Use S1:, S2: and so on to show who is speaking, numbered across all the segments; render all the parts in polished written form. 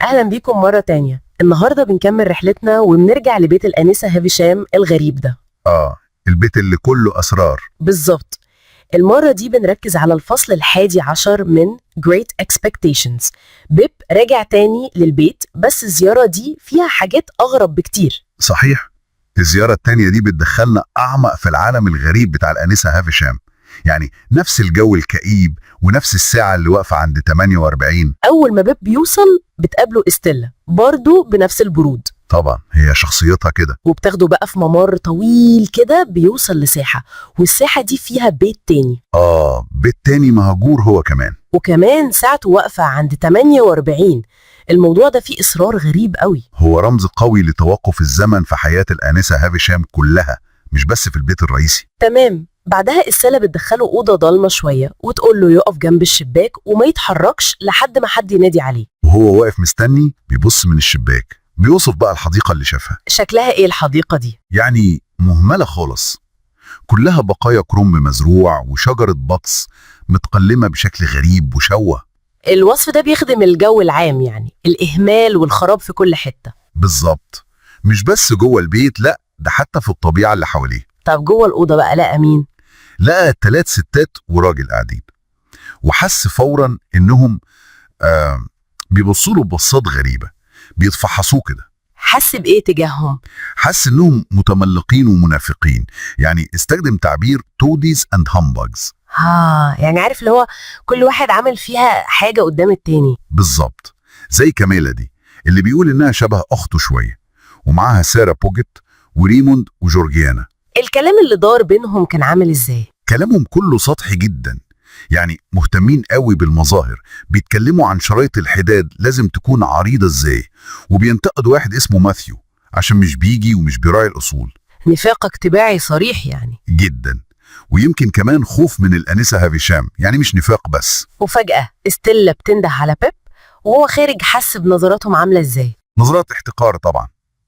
S1: أهلا بيكم مرة تانية. النهاردة بنكمل رحلتنا وبنرجع لبيت الآنسة هافشام الغريب ده.
S2: البيت اللي كله أسرار.
S1: بالظبط. المرة دي بنركز على الفصل 11 من Great Expectations. بيب راجع تاني للبيت، بس الزيارة دي فيها حاجات أغرب بكتير.
S2: صحيح، الزيارة التانية دي بتدخلنا أعمق في العالم الغريب بتاع الآنسة هافشام. يعني نفس الجو الكئيب ونفس الساعة اللي واقفة عند 48.
S1: أول ما بيب بيوصل بتقابله إستيلا برضو بنفس البرود.
S2: طبعا هي شخصيتها كده.
S1: وبتاخده بقى في ممر طويل كده بيوصل لساحة، والساحة دي فيها بيت تاني.
S2: بيت تاني مهجور هو كمان.
S1: وكمان ساعته واقفة عند 48. الموضوع ده فيه إصرار غريب قوي.
S2: هو رمز قوي لتوقف الزمن في حياة الآنسة هافشام كلها، مش بس في البيت الرئيسي.
S1: تمام. بعدها السلة بتدخله أوضة ضلمة شوية وتقول له يقف جنب الشباك وما يتحركش لحد ما حد ينادي عليه.
S2: وهو واقف مستني بيبص من الشباك. بيوصف بقى الحديقة اللي شافها.
S1: شكلها إيه الحديقة دي؟
S2: يعني مهملة خالص، كلها بقايا كرنب مزروع وشجرة بطس متقلمة بشكل غريب وشوه.
S1: الوصف ده بيخدم الجو العام، يعني الإهمال والخراب في كل حتة.
S2: بالظبط، مش بس جوه البيت، لا ده حتى في الطبيعة اللي حواليه.
S1: طب جوه الأوضة بقى لقى مين؟
S2: لقى 3 ستات وراجل قاعدين، وحس فورا إنهم بيبصوا له ببصات غريبة، بيتفحصوه كده.
S1: حس بإيه تجاههم؟
S2: حس إنهم متملقين ومنافقين، يعني استخدم تعبير توديز اند همباجز.
S1: يعني عارف اللي هو كل واحد عامل فيها حاجة قدام التاني.
S2: بالظبط، زي كاميلا دي اللي بيقول إنها شبه أخته شوية، ومعاها سارة بوجت وريموند وجورجيانا.
S1: الكلام اللي دار بينهم كان عامل إزاي؟
S2: كلامهم كله سطحي جدا، يعني مهتمين قوي بالمظاهر، بيتكلموا عن شرايط الحداد لازم تكون عريضة ازاي، وبينتقد واحد اسمه ماثيو عشان مش بيجي ومش بيراعي الأصول.
S1: نفاق اجتماعي صريح يعني.
S2: جدا، ويمكن كمان خوف من الآنسة هافشام، يعني مش نفاق بس.
S1: وفجأة استيلا بتنده على بيب وهو خارج، حس بنظراتهم عاملة ازاي؟
S2: نظرات احتقار طبعا،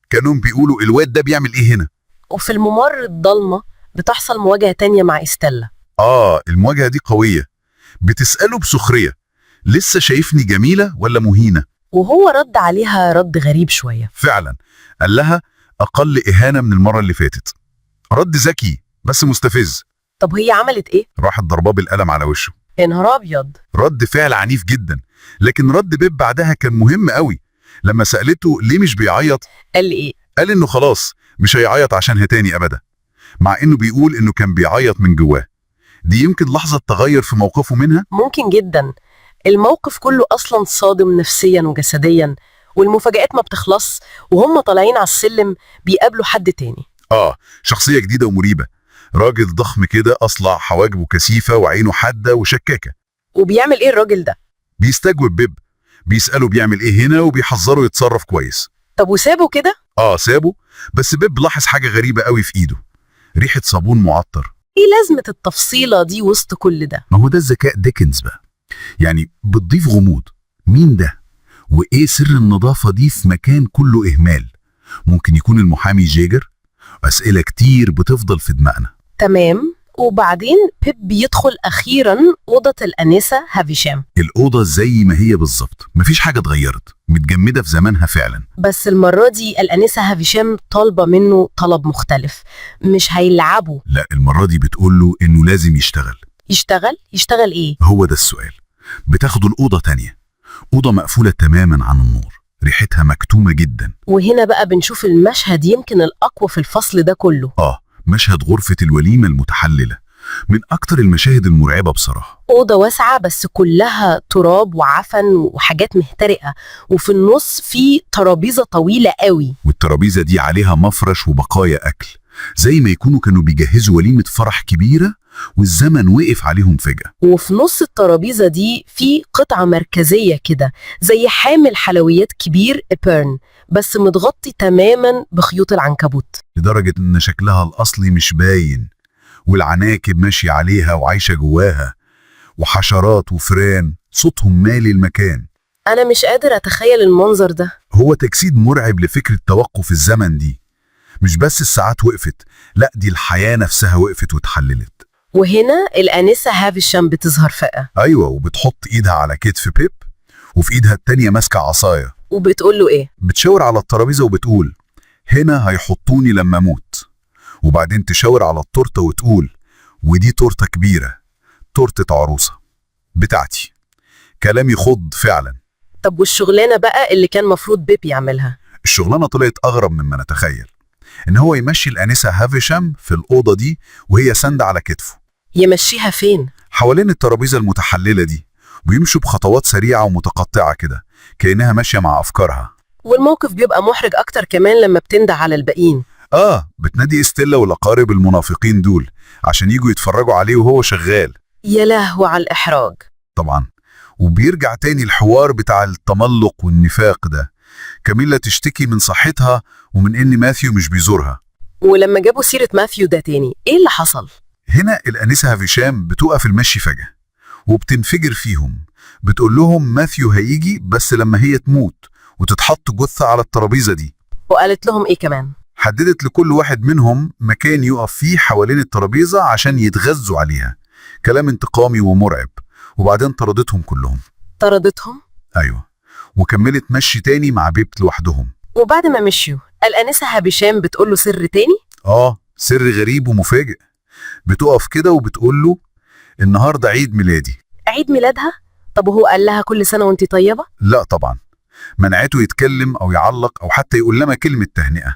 S2: كانوا بيقولوا الواد ده بيعمل ايه هنا.
S1: وفي الممر الضلمة بتحصل مواجهة تانية مع استيلا.
S2: المواجهة دي قوية، بتسأله بسخرية لسه شايفني جميلة ولا مهينة؟
S1: وهو رد عليها رد غريب شوية.
S2: فعلا قال لها أقل إهانة من المرة اللي فاتت. رد ذكي بس مستفز.
S1: طب هي عملت ايه؟
S2: راحت ضرباه بالقلم على وشه.
S1: يا نهار ابيض.
S2: رد فعل عنيف جدا، لكن رد بيب بعدها كان مهم قوي. لما سألته ليه مش بيعيط،
S1: قال ايه؟
S2: قال إنه خلاص مش هيعيط عشانها تاني أبدا، مع إنه بيقول إنه كان بيعيط من جواه. دي يمكن لحظة تغير في موقفه منها.
S1: ممكن جدا. الموقف كله أصلا صادم نفسيا وجسديا، والمفاجآت ما بتخلص. وهم طالعين على السلم بيقابلوا حد تاني.
S2: شخصية جديدة ومريبة، راجل ضخم كده، أصلع، حواجبه كثيفة وعينه حادة وشكاكة.
S1: وبيعمل ايه الراجل ده؟
S2: بيستجوب بيب، بيسأله بيعمل ايه هنا وبيحذره يتصرف كويس.
S1: طب وسابه كده؟
S2: سابه، بس بيب لاحظ حاجة غريبة قوي في ايده، ريحة صابون معطر.
S1: ايه لازمة التفصيلة دي وسط كل ده؟
S2: ما هو ده الذكاء ديكنز بقى، يعني بتضيف غموض. مين ده؟ وايه سر النظافة دي في مكان كله إهمال؟ ممكن يكون المحامي جيجر. أسئلة كتير بتفضل في دماغنا.
S1: تمام. وبعدين بيب بيدخل أخيرا أوضة الآنسة هافشام.
S2: الأوضة زي ما هي بالظبط، مفيش حاجة اتغيرت، متجمدة في زمانها فعلا.
S1: بس المرة دي الآنسة هافشام طالبة منه طلب مختلف، مش هيلعبوا.
S2: لا، المرة دي بتقول له إنه لازم يشتغل.
S1: يشتغل إيه؟
S2: هو ده السؤال. بتاخده الأوضة تانية، أوضة مقفولة تماما عن النور، ريحتها مكتومة جدا.
S1: وهنا بقى بنشوف المشهد يمكن الأقوى في الفصل ده كله.
S2: مشهد غرفة الوليمة المتحللة، من أكتر المشاهد المرعبة بصراحة.
S1: أوضة واسعة بس كلها تراب وعفن وحاجات مهترئة، وفي النص في ترابيزة طويلة قوي،
S2: والترابيزة دي عليها مفرش وبقايا أكل، زي ما يكونوا كانوا بيجهزوا وليمة فرح كبيرة والزمن وقف عليهم فجأة.
S1: وفي نص الترابيزة دي في قطعة مركزية كده زي حامل حلويات كبير إبيرن، بس متغطي تماما بخيوط العنكبوت،
S2: لدرجة إن شكلها الأصلي مش باين، والعناكب ماشية عليها وعايشة جواها، وحشرات وفران صوتهم مالي المكان.
S1: أنا مش قادر أتخيل المنظر ده.
S2: هو تجسيد مرعب لفكرة توقف الزمن دي. مش بس الساعات وقفت، لا دي الحياة نفسها وقفت واتحللت.
S1: وهنا الآنسة هافشام بتظهر فجأة.
S2: أيوة، وبتحط إيدها على كتف بيب، وفي إيدها التانية ماسكة عصاية.
S1: وبتقول له إيه؟
S2: بتشاور على الترابيزة وبتقول هنا هيحطوني لما أموت. وبعدين تشاور على التورتة وتقول ودي تورتة كبيرة، تورتة عروسة بتاعتي. كلام يخض فعلا.
S1: طب والشغلانة بقى اللي كان مفروض بيب يعملها؟
S2: الشغلانة طلعت أغرب مما نتخيل، إن هو يمشي الأنسة هافشام في الأوضة دي وهي ساندة على كتفه.
S1: يمشيها فين؟
S2: حوالين الترابيزة المتحللة دي، ويمشوا بخطوات سريعة ومتقطعة كده كأنها ماشية مع أفكارها.
S1: والموقف بيبقى محرج أكتر كمان لما بتندع على الباقيين.
S2: بتنادي استيلا والأقارب المنافقين دول عشان يجوا يتفرجوا عليه وهو شغال.
S1: يا لهوي على الإحراج.
S2: طبعا. وبيرجع تاني الحوار بتاع التملق والنفاق ده. كاميلا تشتكي من صحتها ومن إن ماثيو مش بيزورها.
S1: ولما جابوا سيرة ماثيو ده تاني، إيه اللي حصل؟
S2: هنا الأنسة هافشام بتوقف المشي فجأة وبتنفجر فيهم. بتقول لهم ماثيو هيجي بس لما هي تموت وتتحط جثة على الترابيزة دي.
S1: وقالت لهم إيه كمان؟
S2: حددت لكل واحد منهم مكان يقف فيه حوالين الترابيزة عشان يتغذوا عليها. كلام انتقامي ومرعب. وبعدين طردتهم كلهم.
S1: طردتهم؟
S2: أيوة. وكملت مشي تاني مع بيب لوحدهم.
S1: وبعد ما مشيوا الأنسة هابشام بتقول له سر تاني؟
S2: سر غريب ومفاجئ. بتقف كده وبتقول له النهاردة عيد ميلادي.
S1: عيد ميلادها؟ طب وهو قال لها كل سنة وانت طيبة؟
S2: لا طبعا. منعته يتكلم أو يعلق أو حتى يقول لها كلمة تهنئة.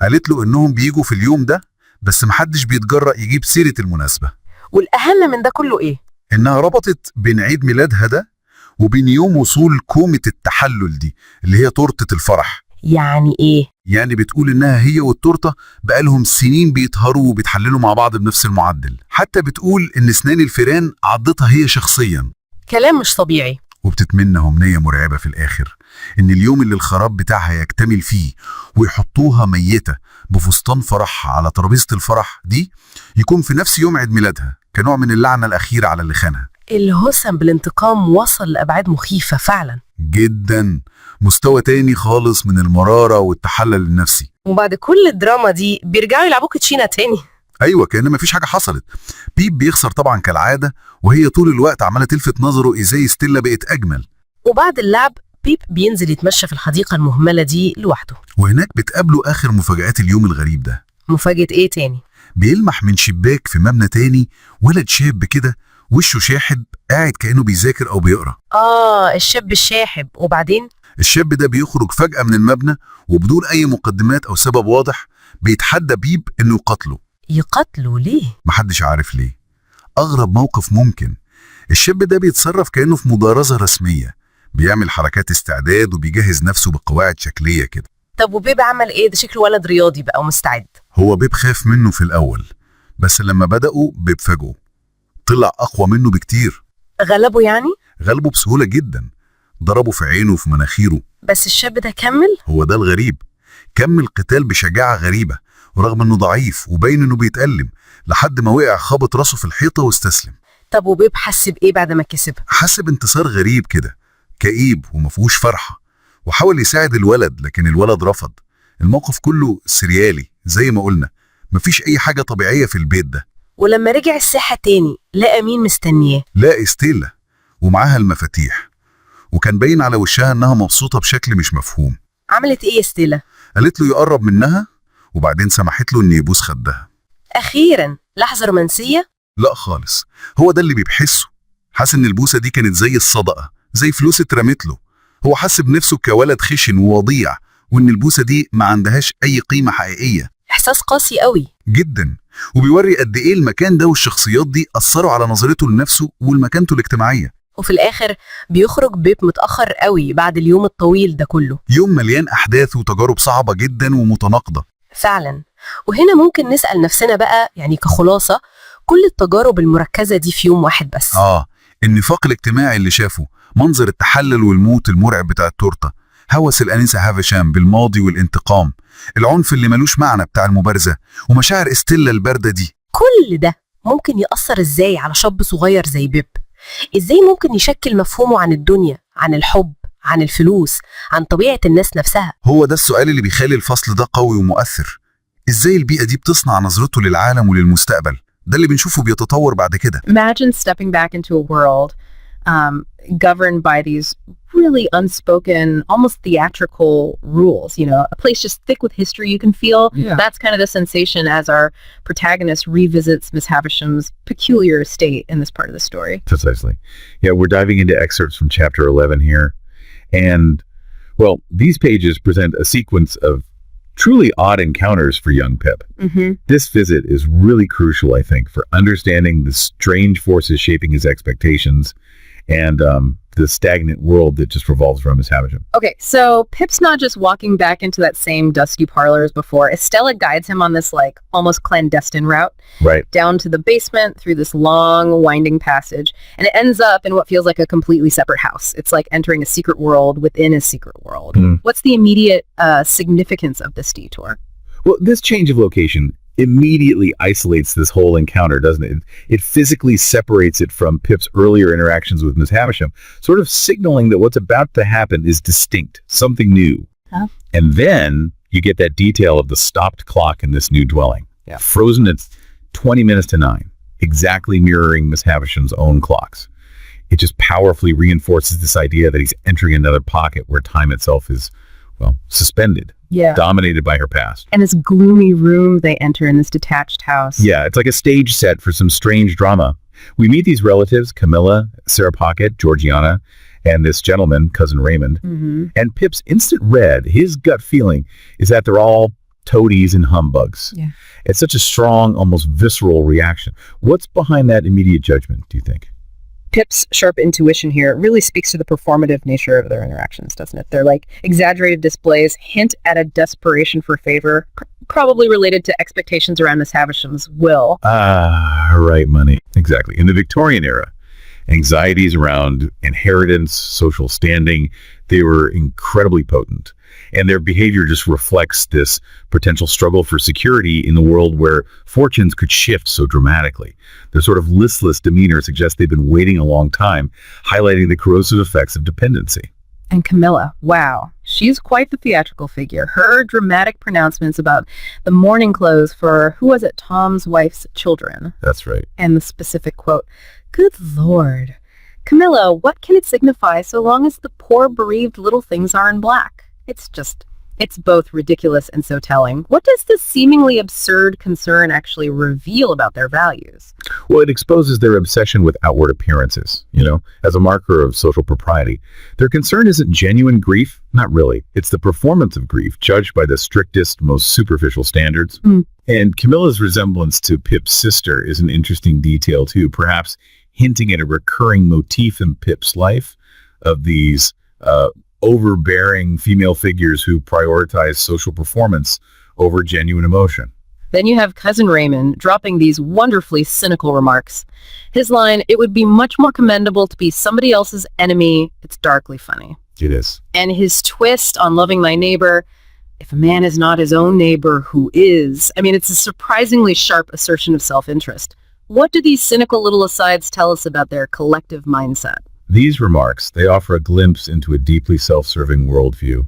S2: قالت له إنهم بيجوا في اليوم ده بس محدش بيتجرأ يجيب سيرة المناسبة.
S1: والأهم من ده كله إيه؟
S2: إنها ربطت بين عيد ميلادها ده وبين يوم وصول كومة التحلل دي اللي هي تورتة الفرح.
S1: يعني إيه؟
S2: يعني بتقول إنها هي والتورتة بقالهم سنين بيتهروا وبيتحللوا مع بعض بنفس المعدل. حتى بتقول إن أسنان الفيران عضتها هي شخصيا.
S1: كلام مش طبيعي.
S2: وبتتمنى أمنية مرعبة في الآخر، إن اليوم اللي الخراب بتاعها يكتمل فيه ويحطوها ميتة بفستان فرحها على ترابيزة الفرح دي يكون في نفس يوم عيد ميلادها، كنوع من اللعنة الأخيرة على اللي خانها.
S1: الهسم بالانتقام وصل لأبعاد مخيفة فعلا.
S2: جدا. مستوى تاني خالص من المرارة والتحلل النفسي.
S1: وبعد كل الدراما دي بيرجعوا يلعبوا كوتشينة تاني.
S2: أيوة، كأن مفيش حاجة حصلت. بيب بيخسر طبعا كالعادة، وهي طول الوقت عمالة تلفت نظره إزاي ستيلا بقت أجمل.
S1: وبعد اللعب بيب بينزل يتمشى في الحديقة المهملة دي لوحده.
S2: وهناك بتقابله آخر مفاجآت اليوم الغريب ده.
S1: مفاجأة إيه تاني؟
S2: بيلمح من شباك في مبنى تاني ولد شاب كده وشه شاحب قاعد كأنه بيذاكر أو بيقرأ.
S1: الشاب الشاحب. وبعدين؟
S2: الشاب ده بيخرج فجأة من المبنى وبدون أي مقدمات أو سبب واضح بيتحدى بيب إنه يقتله.
S1: يقتله ليه؟
S2: محدش عارف ليه. أغرب موقف ممكن. الشاب ده بيتصرف كأنه في مبارزة رسمية، بيعمل حركات استعداد وبيجهز نفسه بقواعد شكلية كده.
S1: طب وبيب عمل إيه؟ ده شكله ولد رياضي بقى ومستعد.
S2: هو بيب خاف منه في الأول، بس لما بدأوا بيب فاجئه، طلع أقوى منه بكتير.
S1: غلبه يعني؟
S2: غلبه بسهولة جدا، ضربه في عينه وفي مناخيره.
S1: بس الشاب ده كمل؟
S2: هو ده الغريب، كمل قتال بشجاعة غريبة ورغم انه ضعيف وباين انه بيتألم لحد ما وقع خبط راسه في الحيطة واستسلم.
S1: طب وبيب حس بإيه بعد ما كسب؟
S2: حس بانتصار غريب كده، كئيب ومفهوش فرحة، وحاول يساعد الولد لكن الولد رفض. الموقف كله سريالي زي ما قلنا، مفيش أي حاجة طبيعية في البيت ده.
S1: ولما رجع الساحة تاني لقى مين مستنياه؟
S2: لقى ستيلا ومعاها المفاتيح، وكان باين على وشها انها مبسوطة بشكل مش مفهوم.
S1: عملت ايه ستيلا؟
S2: قالت له يقرب منها وبعدين سمحت له ان يبوس خدها.
S1: اخيرا لحظة رومانسية؟
S2: لا خالص، هو ده اللي بيحسه. حس ان البوسة دي كانت زي الصدقة، زي فلوس اترمت له. هو حس بنفسه كولد خشن ووضيع، وان البوسة دي ما عندهاش اي قيمة حقيقية.
S1: احساس قاسي قوي
S2: جدا، وبيوري قد ايه المكان ده والشخصيات دي اثروا على نظرته لنفسه ولمكانته الاجتماعية.
S1: وفي الاخر بيخرج بيب متأخر قوي بعد اليوم الطويل ده كله.
S2: يوم مليان احداث وتجارب صعبة جدا ومتناقضة
S1: فعلا. وهنا ممكن نسأل نفسنا بقى يعني كخلاصة، كل التجارب المركزة دي في يوم واحد بس.
S2: النفاق الاجتماعي اللي شافه، منظر التحلل والموت المرعب بتاع التورتة، هوس الأنسة هافشام بالماضي والانتقام، العنف اللي ملوش معنى بتاع المبارزة، ومشاعر استيلا الباردة دي.
S1: كل ده ممكن يأثر ازاي على شاب صغير زي بيب؟ ازاي ممكن يشكل مفهومه عن الدنيا، عن الحب، عن الفلوس، عن طبيعة الناس نفسها؟
S2: هو ده السؤال اللي بيخلي الفصل ده قوي ومؤثر. ازاي البيئة دي بتصنع نظرته للعالم وللمستقبل؟ ده اللي بنشوفه بيتطور بعد كده.
S3: Imagine stepping back into a world
S1: governed by these really unspoken, almost theatrical rules. You know, a place just thick with history you can feel.
S2: Yeah.
S1: That's kind of the sensation as our protagonist revisits Miss Havisham's peculiar estate in this part of the story.
S2: Precisely. Yeah, we're diving into excerpts from chapter 11 here. And, well, these pages present a sequence of truly odd encounters for young Pip.
S1: Mm-hmm.
S2: This visit is really crucial, I think, for understanding the strange forces shaping his expectations and the stagnant world that just revolves around Miss Havisham.
S1: Okay, so Pip's not just walking back into that same dusty parlor as before. Estella guides him on this, like, almost clandestine route.
S2: Right.
S1: Down to the basement, through this long, winding passage, and it ends up in what feels like a completely separate house. It's like entering a secret world within a secret world. What's the immediate significance of this detour?
S2: Well, this change of location immediately isolates this whole encounter, doesn't it? It physically separates it from Pip's earlier interactions with Miss Havisham, sort of signaling that what's about to happen is distinct, something new.
S1: Huh?
S2: And then you get that detail of the stopped clock in this new dwelling, frozen at 20 minutes to 9, exactly mirroring Miss Havisham's own clocks. It just powerfully reinforces this idea that he's entering another pocket where time itself is, well, suspended.
S1: Yeah.
S2: Dominated by her past.
S1: And this gloomy room they enter in this detached house.
S2: Yeah, it's like a stage set for some strange drama. We meet these relatives, Camilla, Sarah Pocket, Georgiana, and this gentleman, Cousin Raymond.
S1: Mm-hmm.
S2: And Pip's instant red, his gut feeling, is that they're all toadies and humbugs.
S1: Yeah.
S2: It's such a strong, almost visceral reaction. What's behind that immediate judgment, do you think?
S1: Pip's sharp intuition here really speaks to the performative nature of their interactions, doesn't it? They're like exaggerated displays, hint at a desperation for favor, probably related to expectations around Miss Havisham's will.
S2: Right, money. Exactly. In the Victorian era, anxieties around inheritance, social standing, they were incredibly potent. And their behavior just reflects this potential struggle for security in the world where fortunes could shift so dramatically. Their sort of listless demeanor suggests they've been waiting a long time, highlighting the corrosive effects of dependency.
S1: And Camilla, wow, she's quite the theatrical figure. Her dramatic pronouncements about the mourning clothes for, who was it, Tom's wife's children.
S2: That's right.
S1: And the specific quote, "Good Lord. Camilla, what can it signify so long as the poor bereaved little things are in black?" It's both ridiculous and so telling. What does this seemingly absurd concern actually reveal about their values?
S2: Well, it exposes their obsession with outward appearances, as a marker of social propriety. Their concern isn't genuine grief, not really. It's the performance of grief, judged by the strictest, most superficial standards. And Camilla's resemblance to Pip's sister is an interesting detail, too, perhaps hinting at a recurring motif in Pip's life of these overbearing female figures who prioritize social performance over genuine emotion.
S1: Then you have Cousin Raymond dropping these wonderfully cynical remarks. His line, "It would be much more commendable to be somebody else's enemy," it's darkly funny.
S2: It is.
S1: And his twist on loving my neighbor, "If a man is not his own neighbor, who is?" I mean, it's a surprisingly sharp assertion of self-interest. What do these cynical little asides tell us about their collective mindset?
S2: These remarks, they offer a glimpse into a deeply self-serving worldview.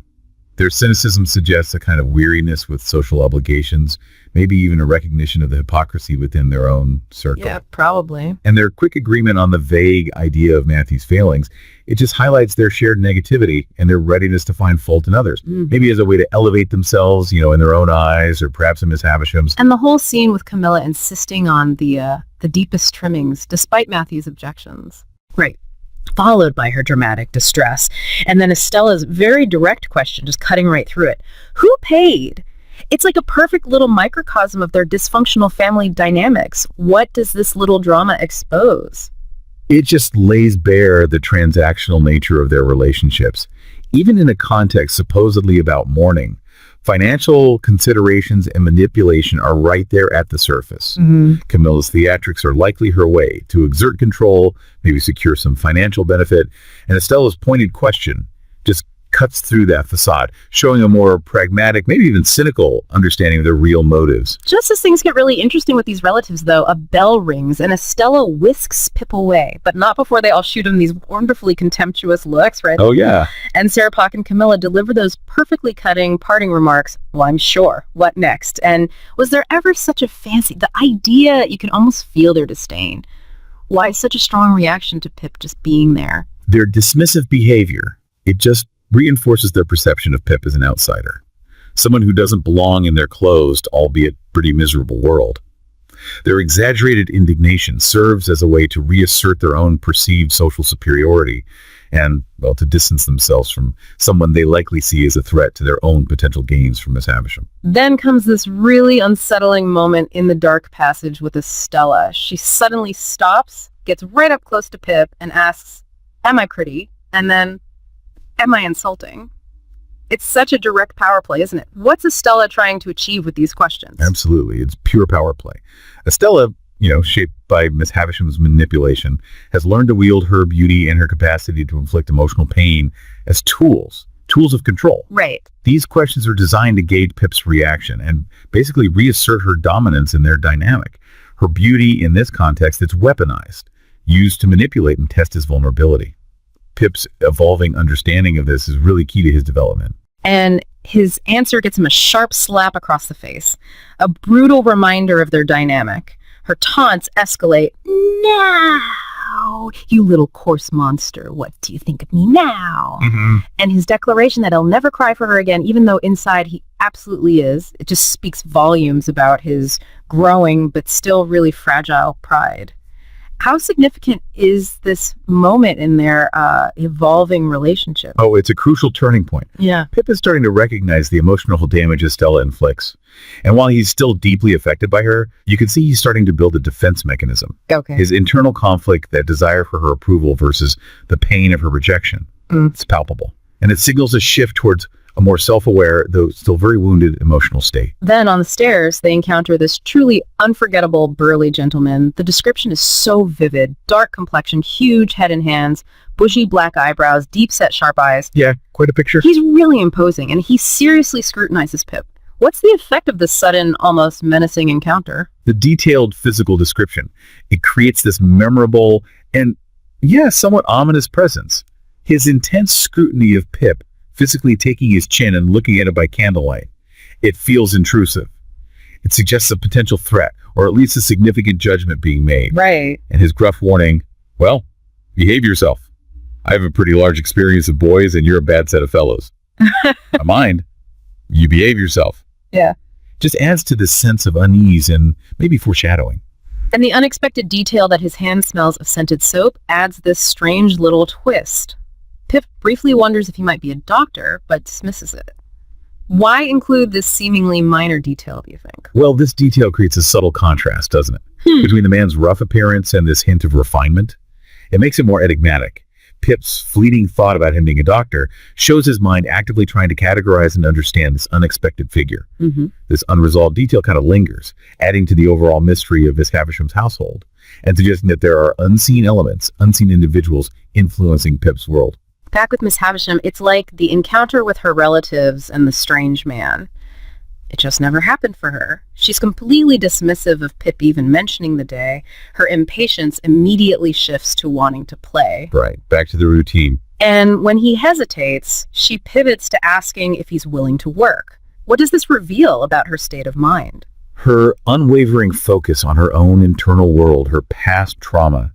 S2: Their cynicism suggests a kind of weariness with social obligations, maybe even a recognition of the hypocrisy within their own circle.
S1: Yeah, probably.
S2: And their quick agreement on the vague idea of Matthew's failings, it just highlights their shared negativity and their readiness to find fault in others, maybe as a way to elevate themselves, in their own eyes, or perhaps in Miss Havisham's.
S1: And the whole scene with Camilla insisting on the deepest trimmings, despite Matthew's objections. Right. Followed by her dramatic distress. And then Estella's very direct question, just cutting right through it. Who paid? It's like a perfect little microcosm of their dysfunctional family dynamics. What does this little drama expose?
S2: It just lays bare the transactional nature of their relationships. Even in a context supposedly about mourning, financial considerations and manipulation are right there at the surface. Camilla's theatrics are likely her way to exert control, maybe secure some financial benefit, and Estella's pointed question just cuts through that facade, showing a more pragmatic, maybe even cynical understanding of their real motives.
S1: Just as things get really interesting with these relatives, though, a bell rings and Estella whisks Pip away, but not before they all shoot him these wonderfully contemptuous looks, right?
S2: Oh, yeah.
S1: And Sarah Pock and Camilla deliver those perfectly cutting parting remarks. "Well, I'm sure. What next?" And was there ever such a fancy, the idea, you can almost feel their disdain. Why such a strong reaction to Pip just being there?
S2: Their dismissive behavior, it just reinforces their perception of Pip as an outsider. Someone who doesn't belong in their closed, albeit pretty miserable world. Their exaggerated indignation serves as a way to reassert their own perceived social superiority and, well, to distance themselves from someone they likely see as a threat to their own potential gains from Miss Havisham.
S1: Then comes this really unsettling moment in the dark passage with Estella. She suddenly stops, gets right up close to Pip, and asks, "Am I pretty?" And then, "Am I insulting?" It's such a direct power play, isn't it? What's Estella trying to achieve with these questions?
S2: Absolutely. It's pure power play. Estella, shaped by Miss Havisham's manipulation, has learned to wield her beauty and her capacity to inflict emotional pain as tools of control.
S1: Right.
S2: These questions are designed to gauge Pip's reaction and basically reassert her dominance in their dynamic. Her beauty, in this context, it's weaponized, used to manipulate and test his vulnerability. Pip's evolving understanding of this is really key to his development.
S1: And his answer gets him a sharp slap across the face, a brutal reminder of their dynamic. Her taunts escalate. "Now, you little coarse monster, what do you think of me now?" And his declaration that he'll never cry for her again, even though inside he absolutely is, it just speaks volumes about his growing but still really fragile pride. How significant is this moment in their evolving relationship?
S2: Oh, it's a crucial turning point.
S1: Yeah.
S2: Pip is starting to recognize the emotional damage Estella inflicts. And while he's still deeply affected by her, you can see he's starting to build a defense mechanism.
S1: Okay.
S2: His internal conflict, that desire for her approval versus the pain of her rejection, it's palpable. And it signals a shift towards a more self-aware, though still very wounded, emotional state.
S1: Then on the stairs, they encounter this truly unforgettable burly gentleman. The description is so vivid. Dark complexion, huge head and hands, bushy black eyebrows, deep-set sharp eyes.
S2: Yeah, quite a picture.
S1: He's really imposing, and he seriously scrutinizes Pip. What's the effect of this sudden, almost menacing encounter?
S2: The detailed physical description, it creates this memorable and, somewhat ominous presence. His intense scrutiny of Pip, physically taking his chin and looking at it by candlelight. It feels intrusive. It suggests a potential threat, or at least a significant judgment being made.
S1: Right.
S2: And his gruff warning, "Well, behave yourself. I have a pretty large experience of boys, and you're a bad set of fellows. I mind. You behave yourself."
S1: Yeah.
S2: Just adds to this sense of unease and maybe foreshadowing.
S1: And the unexpected detail that his hand smells of scented soap adds this strange little twist. Pip briefly wonders if he might be a doctor, but dismisses it. Why include this seemingly minor detail, do you think?
S2: Well, this detail creates a subtle contrast, doesn't it? Between the man's rough appearance and this hint of refinement. It makes it more enigmatic. Pip's fleeting thought about him being a doctor shows his mind actively trying to categorize and understand this unexpected figure. This unresolved detail kind of lingers, adding to the overall mystery of Miss Havisham's household, and suggesting that there are unseen elements, unseen individuals influencing Pip's world.
S1: Back with Miss Havisham, it's like the encounter with her relatives and the strange man. It just never happened for her. She's completely dismissive of Pip even mentioning the day. Her impatience immediately shifts to wanting to play.
S2: Right, back to the routine.
S1: And when he hesitates, she pivots to asking if he's willing to work. What does this reveal about her state of mind?
S2: Her unwavering focus on her own internal world, her past trauma,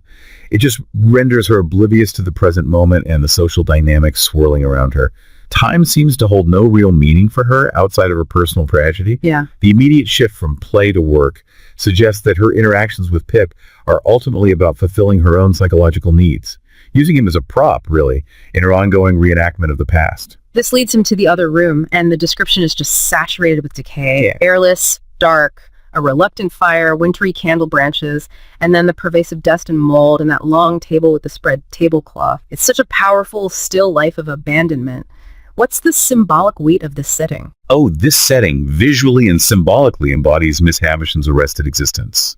S2: it just renders her oblivious to the present moment and the social dynamics swirling around her. Time seems to hold no real meaning for her outside of her personal tragedy.
S1: Yeah.
S2: The immediate shift from play to work suggests that her interactions with Pip are ultimately about fulfilling her own psychological needs, using him as a prop, really, in her ongoing reenactment of the past.
S1: This leads him to the other room, and the description is just saturated with decay. Airless, dark, a reluctant fire, wintry candle branches, and then the pervasive dust and mold, and that long table with the spread tablecloth. It's such a powerful, still life of abandonment. What's the symbolic weight of this setting?
S2: Oh, this setting visually and symbolically embodies Miss Havisham's arrested existence.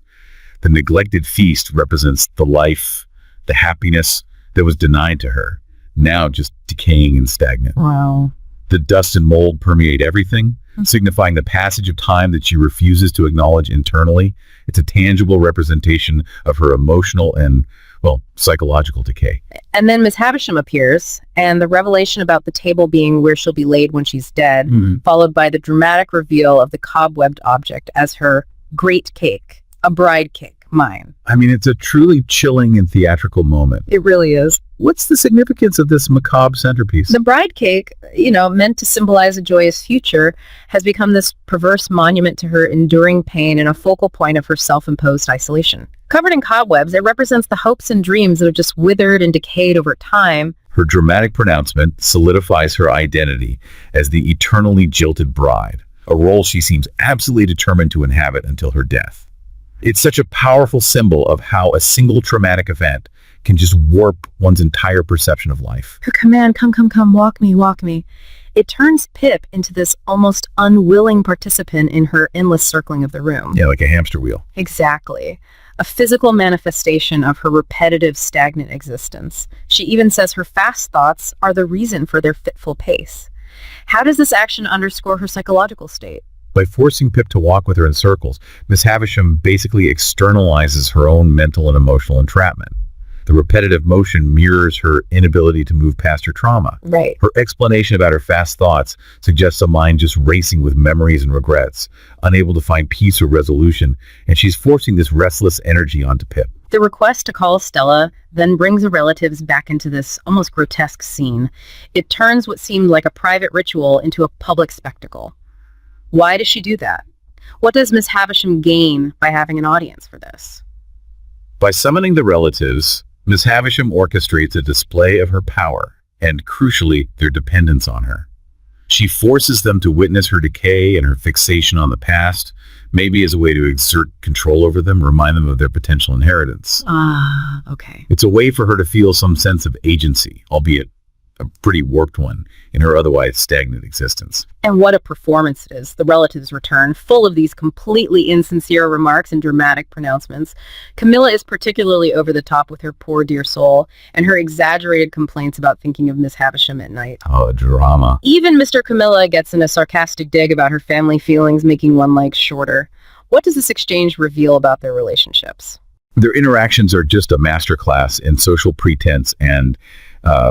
S2: The neglected feast represents the life, the happiness that was denied to her, now just decaying and stagnant.
S1: Wow.
S2: The dust and mold permeate everything, signifying the passage of time that she refuses to acknowledge internally. It's a tangible representation of her emotional and, psychological decay.
S1: And then Miss Havisham appears, and the revelation about the table being where she'll be laid when she's dead, followed by the dramatic reveal of the cobwebbed object as her great cake, a bride cake. mine.
S2: I mean, it's a truly chilling and theatrical moment.
S1: It really is.
S2: What's the significance of this macabre centerpiece?
S1: The bride cake, meant to symbolize a joyous future, has become this perverse monument to her enduring pain and a focal point of her self-imposed isolation. Covered in cobwebs, it represents the hopes and dreams that have just withered and decayed over time.
S2: Her dramatic pronouncement solidifies her identity as the eternally jilted bride, a role she seems absolutely determined to inhabit until her death. It's such a powerful symbol of how a single traumatic event can just warp one's entire perception of life.
S1: Her command, come, walk me. It turns Pip into this almost unwilling participant in her endless circling of the room.
S2: Yeah, like a hamster wheel.
S1: Exactly. A physical manifestation of her repetitive, stagnant existence. She even says her fast thoughts are the reason for their fitful pace. How does this action underscore her psychological state?
S2: By forcing Pip to walk with her in circles, Miss Havisham basically externalizes her own mental and emotional entrapment. The repetitive motion mirrors her inability to move past her trauma.
S1: Right.
S2: Her explanation about her fast thoughts suggests a mind just racing with memories and regrets, unable to find peace or resolution, and she's forcing this restless energy onto Pip.
S1: The request to call Stella then brings the relatives back into this almost grotesque scene. It turns what seemed like a private ritual into a public spectacle. Why does she do that? What does Miss Havisham gain by having an audience for this?
S2: By summoning the relatives, Miss Havisham orchestrates a display of her power and, crucially, their dependence on her. She forces them to witness her decay and her fixation on the past, maybe as a way to exert control over them, remind them of their potential inheritance.
S1: Okay.
S2: It's a way for her to feel some sense of agency, albeit a pretty warped one, in her otherwise stagnant existence.
S1: And what a performance it is. The relatives return, full of these completely insincere remarks and dramatic pronouncements. Camilla is particularly over the top with her poor dear soul, and her exaggerated complaints about thinking of Miss Havisham at night.
S2: Oh, drama.
S1: Even Mr. Camilla gets in a sarcastic dig about her family feelings, making one leg shorter. What does this exchange reveal about their relationships?
S2: Their interactions are just a masterclass in social pretense and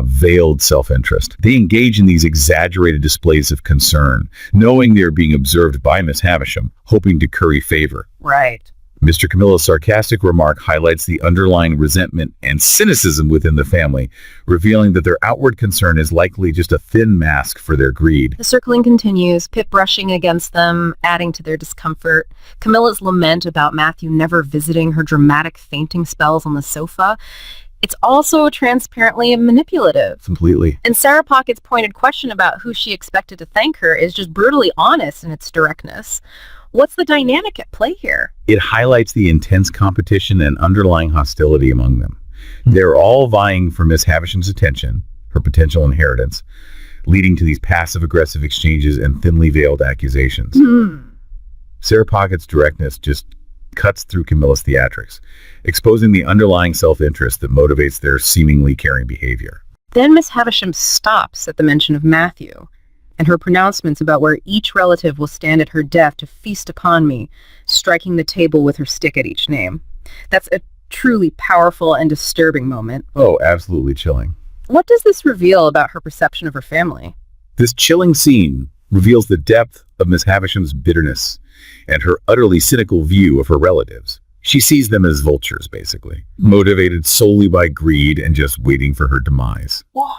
S2: veiled self-interest. They engage in these exaggerated displays of concern, knowing they're being observed by Miss Havisham, hoping to curry favor.
S1: Right.
S2: Mr. Camilla's sarcastic remark highlights the underlying resentment and cynicism within the family, revealing that their outward concern is likely just a thin mask for their greed.
S1: The circling continues, Pip brushing against them, adding to their discomfort. Camilla's lament about Matthew never visiting, her dramatic fainting spells on the sofa. It's also transparently manipulative.
S2: Completely.
S1: And Sarah Pocket's pointed question about who she expected to thank her is just brutally honest in its directness. What's the dynamic at play here?
S2: It highlights the intense competition and underlying hostility among them. They're all vying for Miss Havisham's attention, her potential inheritance, leading to these passive-aggressive exchanges and thinly veiled accusations. Sarah Pocket's directness just cuts through Camilla's theatrics, exposing the underlying self-interest that motivates their seemingly caring behavior.
S1: Then Miss Havisham stops at the mention of Matthew, and her pronouncements about where each relative will stand at her death to feast upon me, striking the table with her stick at each name. That's a truly powerful and disturbing moment.
S2: Oh, absolutely chilling.
S1: What does this reveal about her perception of her family?
S2: This chilling scene reveals the depth of Miss Havisham's bitterness and her utterly cynical view of her relatives. She sees them as vultures, basically, motivated solely by greed and just waiting for her demise.
S1: Whoa.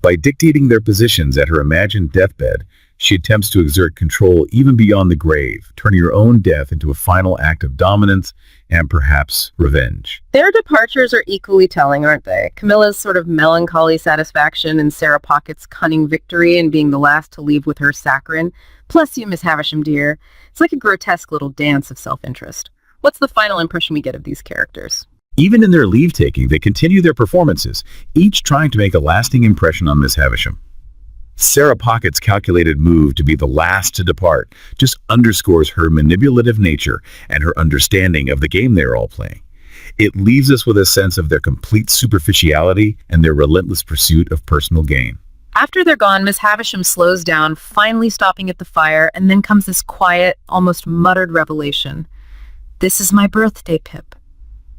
S2: By dictating their positions at her imagined deathbed, she attempts to exert control even beyond the grave, turning her own death into a final act of dominance and perhaps revenge.
S1: Their departures are equally telling, aren't they? Camilla's sort of melancholy satisfaction and Sarah Pocket's cunning victory in being the last to leave with her saccharin. Bless you, Miss Havisham, dear. It's like a grotesque little dance of self-interest. What's the final impression we get of these characters?
S2: Even in their leave-taking, they continue their performances, each trying to make a lasting impression on Miss Havisham. Sarah Pocket's calculated move to be the last to depart just underscores her manipulative nature and her understanding of the game they're all playing. It leaves us with a sense of their complete superficiality and their relentless pursuit of personal gain.
S1: After they're gone, Miss Havisham slows down, finally stopping at the fire, and then comes this quiet, almost muttered revelation. "This is my birthday, Pip."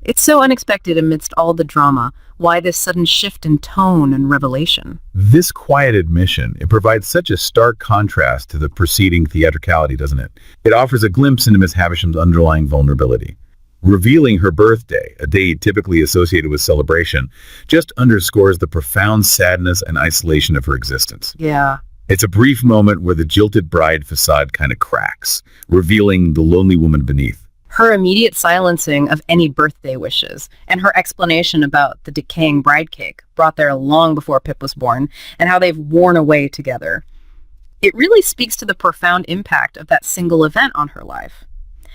S1: It's so unexpected amidst all the drama. Why this sudden shift in tone and revelation?
S2: This quiet admission, it provides such a stark contrast to the preceding theatricality, doesn't it? It offers a glimpse into Miss Havisham's underlying vulnerability. Revealing her birthday, a date typically associated with celebration, just underscores the profound sadness and isolation of her existence.
S1: Yeah.
S2: It's a brief moment where the jilted bride facade kind of cracks, revealing the lonely woman beneath.
S1: Her immediate silencing of any birthday wishes and her explanation about the decaying bride cake brought there long before Pip was born and how they've worn away together. It really speaks to the profound impact of that single event on her life.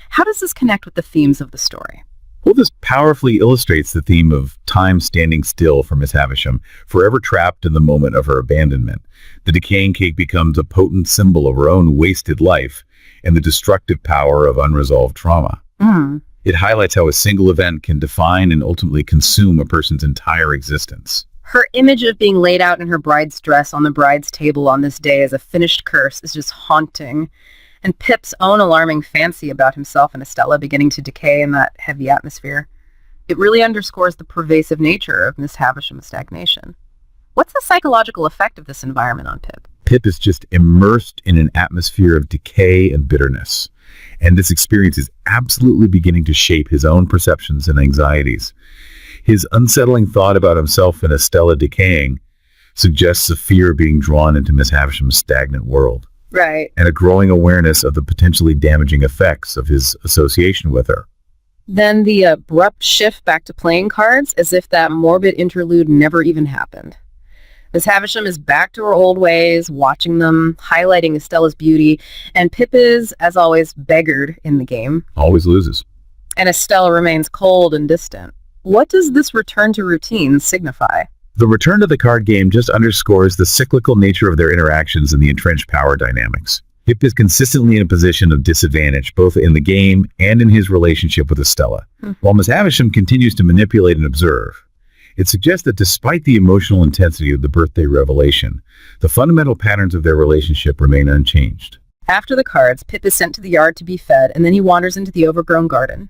S1: How does this connect with the themes of the story?
S2: Well, this powerfully illustrates the theme of time standing still for Miss Havisham, forever trapped in the moment of her abandonment. The decaying cake becomes a potent symbol of her own wasted life and the destructive power of unresolved trauma. It highlights how a single event can define and ultimately consume a person's entire existence.
S1: Her image of being laid out in her bride's dress on the bride's table on this day as a finished curse is just haunting. And Pip's own alarming fancy about himself and Estella beginning to decay in that heavy atmosphere. It really underscores the pervasive nature of Miss Havisham's stagnation. What's the psychological effect of this environment on Pip?
S2: Pip is just immersed in an atmosphere of decay and bitterness. And this experience is absolutely beginning to shape his own perceptions and anxieties. His unsettling thought about himself and Estella decaying suggests a fear being drawn into Miss Havisham's stagnant world.
S1: Right.
S2: And a growing awareness of the potentially damaging effects of his association with her.
S1: Then the abrupt shift back to playing cards, as if that morbid interlude never even happened. Miss Havisham is back to her old ways, watching them, highlighting Estella's beauty, and Pip is, as always, beggared in the game.
S2: Always loses.
S1: And Estella remains cold and distant. What does this return to routine signify?
S2: The return to the card game just underscores the cyclical nature of their interactions and the entrenched power dynamics. Pip is consistently in a position of disadvantage, both in the game and in his relationship with Estella, while Miss Havisham continues to manipulate and observe. It suggests that despite the emotional intensity of the birthday revelation, the fundamental patterns of their relationship remain unchanged.
S1: After the cards, Pip is sent to the yard to be fed, and then he wanders into the overgrown garden.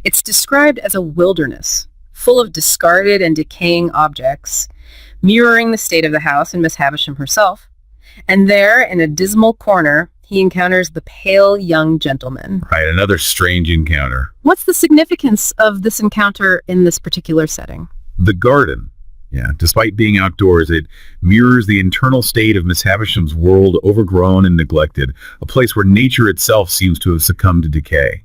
S1: It's described as a wilderness, full of discarded and decaying objects, mirroring the state of the house and Miss Havisham herself. And there, in a dismal corner, he encounters the pale young gentleman.
S2: Right, another strange encounter.
S1: What's the significance of this encounter in this particular setting?
S2: The garden. Yeah, despite being outdoors, it mirrors the internal state of Miss Havisham's world, overgrown and neglected, a place where nature itself seems to have succumbed to decay.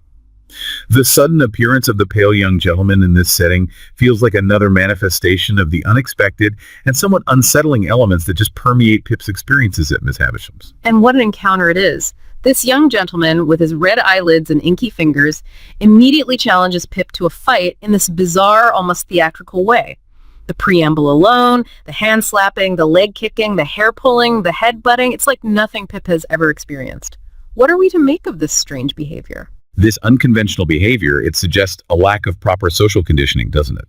S2: The sudden appearance of the pale young gentleman in this setting feels like another manifestation of the unexpected and somewhat unsettling elements that just permeate Pip's experiences at Miss Havisham's.
S1: And what an encounter it is. This young gentleman, with his red eyelids and inky fingers, immediately challenges Pip to a fight in this bizarre, almost theatrical way. The preamble alone, the hand-slapping, the leg-kicking, the hair-pulling, the head-butting, it's like nothing Pip has ever experienced. What are we to make of this strange behavior?
S2: This unconventional behavior, it suggests a lack of proper social conditioning, doesn't it?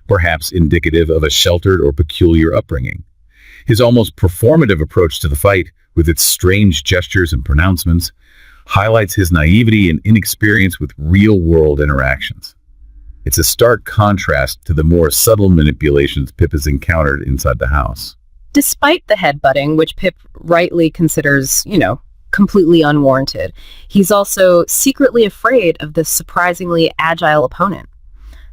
S2: Perhaps indicative of a sheltered or peculiar upbringing. His almost performative approach to the fight, with its strange gestures and pronouncements, highlights his naivety and inexperience with real-world interactions. It's a stark contrast to the more subtle manipulations Pip has encountered inside the house.
S1: Despite the headbutting, which Pip rightly considers, completely unwarranted, he's also secretly afraid of this surprisingly agile opponent.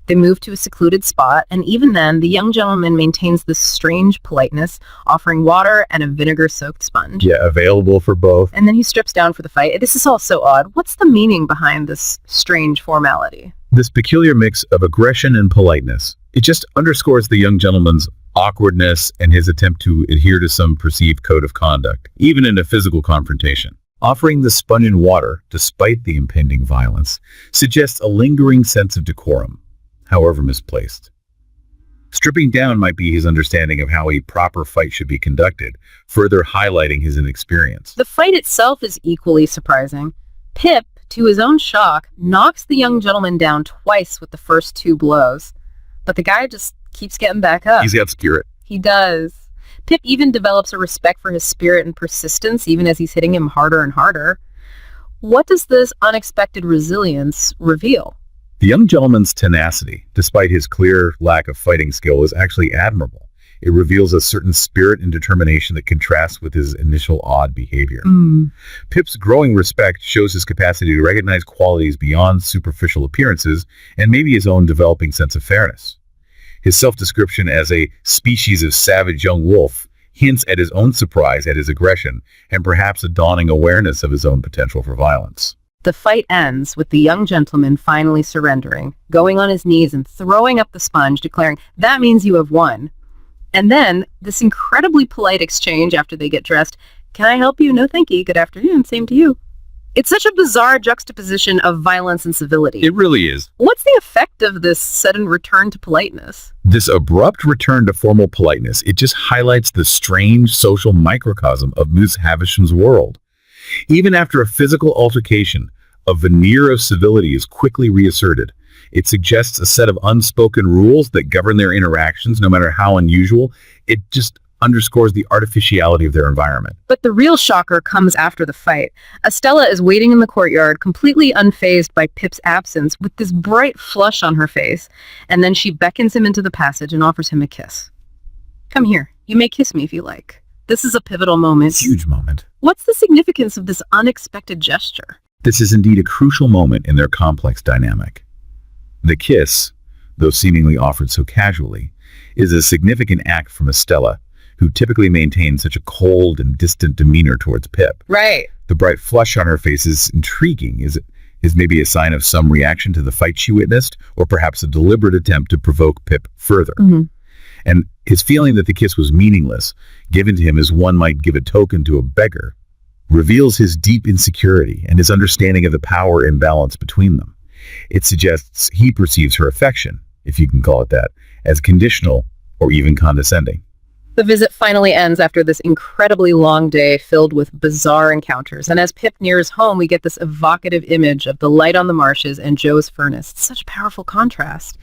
S1: They move to a secluded spot, and even then, the young gentleman maintains this strange politeness, offering water and a vinegar-soaked sponge.
S2: Yeah, available for both.
S1: And then he strips down for the fight. This is all so odd. What's the meaning behind this strange formality?
S2: This peculiar mix of aggression and politeness. It just underscores the young gentleman's awkwardness and his attempt to adhere to some perceived code of conduct, even in a physical confrontation. Offering the sponge and water, despite the impending violence, suggests a lingering sense of decorum, however misplaced. Stripping down might be his understanding of how a proper fight should be conducted, further highlighting his inexperience.
S1: The fight itself is equally surprising. Pip, to his own shock, knocks the young gentleman down twice with the first two blows, but the guy just keeps getting back up.
S2: He's got spirit.
S1: He does. Pip even develops a respect for his spirit and persistence, even as he's hitting him harder and harder. What does this unexpected resilience reveal?
S2: The young gentleman's tenacity, despite his clear lack of fighting skill, is actually admirable. It reveals a certain spirit and determination that contrasts with his initial odd behavior. Pip's growing respect shows his capacity to recognize qualities beyond superficial appearances and maybe his own developing sense of fairness. His self-description as a species of savage young wolf hints at his own surprise at his aggression and perhaps a dawning awareness of his own potential for violence.
S1: The fight ends with the young gentleman finally surrendering, going on his knees and throwing up the sponge, declaring, "That means you have won." And then this incredibly polite exchange after they get dressed, "Can I help you? No, thank you. Good afternoon. Same to you." It's such a bizarre juxtaposition of violence and civility.
S2: It really is.
S1: What's the effect of this sudden return to politeness?
S2: This abrupt return to formal politeness, it just highlights the strange social microcosm of Miss Havisham's world. Even after a physical altercation, a veneer of civility is quickly reasserted. It suggests a set of unspoken rules that govern their interactions, no matter how unusual. It just underscores the artificiality of their environment.
S1: But the real shocker comes after the fight. Estella is waiting in the courtyard, completely unfazed by Pip's absence, with this bright flush on her face, and then she beckons him into the passage and offers him a kiss. "Come here. You may kiss me if you like." This is a pivotal moment.
S2: Huge moment.
S1: What's the significance of this unexpected gesture?
S2: This is indeed a crucial moment in their complex dynamic. The kiss, though seemingly offered so casually, is a significant act from Estella, who typically maintains such a cold and distant demeanor towards Pip.
S1: Right.
S2: The bright flush on her face is intriguing. Is maybe a sign of some reaction to the fight she witnessed, or perhaps a deliberate attempt to provoke Pip further. And his feeling that the kiss was meaningless, given to him as one might give a token to a beggar, reveals his deep insecurity and his understanding of the power imbalance between them. It suggests he perceives her affection, if you can call it that, as conditional or even condescending.
S1: The visit finally ends after this incredibly long day filled with bizarre encounters. And as Pip nears home, we get this evocative image of the light on the marshes and Joe's furnace. It's such a powerful contrast.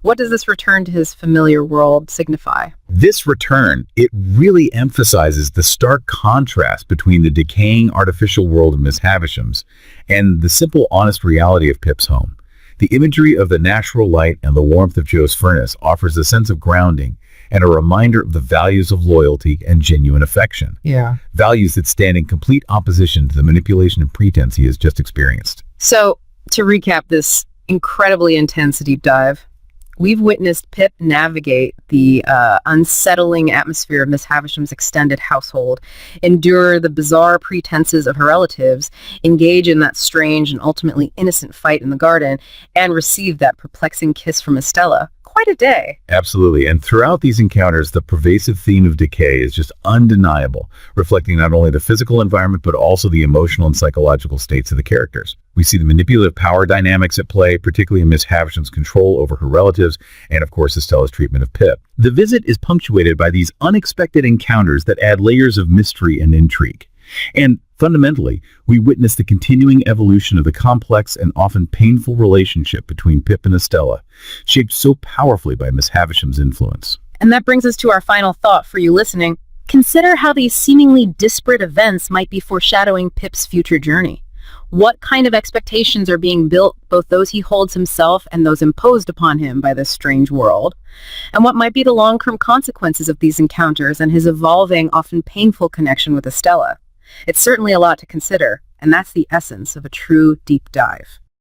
S1: What does this return to his familiar world signify?
S2: This return, it really emphasizes the stark contrast between the decaying artificial world of Miss Havisham's and the simple, honest reality of Pip's home. The imagery of the natural light and the warmth of Joe's furnace offers a sense of grounding and a reminder of the values of loyalty and genuine affection.
S1: Yeah.
S2: Values that stand in complete opposition to the manipulation and pretense he has just experienced.
S1: So, to recap this incredibly intense deep dive, we've witnessed Pip navigate the unsettling atmosphere of Miss Havisham's extended household, endure the bizarre pretenses of her relatives, engage in that strange and ultimately innocent fight in the garden, and receive that perplexing kiss from Estella. Quite a day.
S2: Absolutely. And throughout these encounters, the pervasive theme of decay is just undeniable, reflecting not only the physical environment, but also the emotional and psychological states of the characters. We see the manipulative power dynamics at play, particularly in Miss Havisham's control over her relatives, and of course, Estella's treatment of Pip. The visit is punctuated by these unexpected encounters that add layers of mystery and intrigue. And fundamentally, we witness the continuing evolution of the complex and often painful relationship between Pip and Estella, shaped so powerfully by Miss Havisham's influence.
S1: And that brings us to our final thought for you listening. Consider how these seemingly disparate events might be foreshadowing Pip's future journey. What kind of expectations are being built, both those he holds himself and those imposed upon him by this strange world? And what might be the long-term consequences of these encounters and his evolving, often painful connection with Estella? It's certainly a lot to consider, and that's the essence of a true deep dive.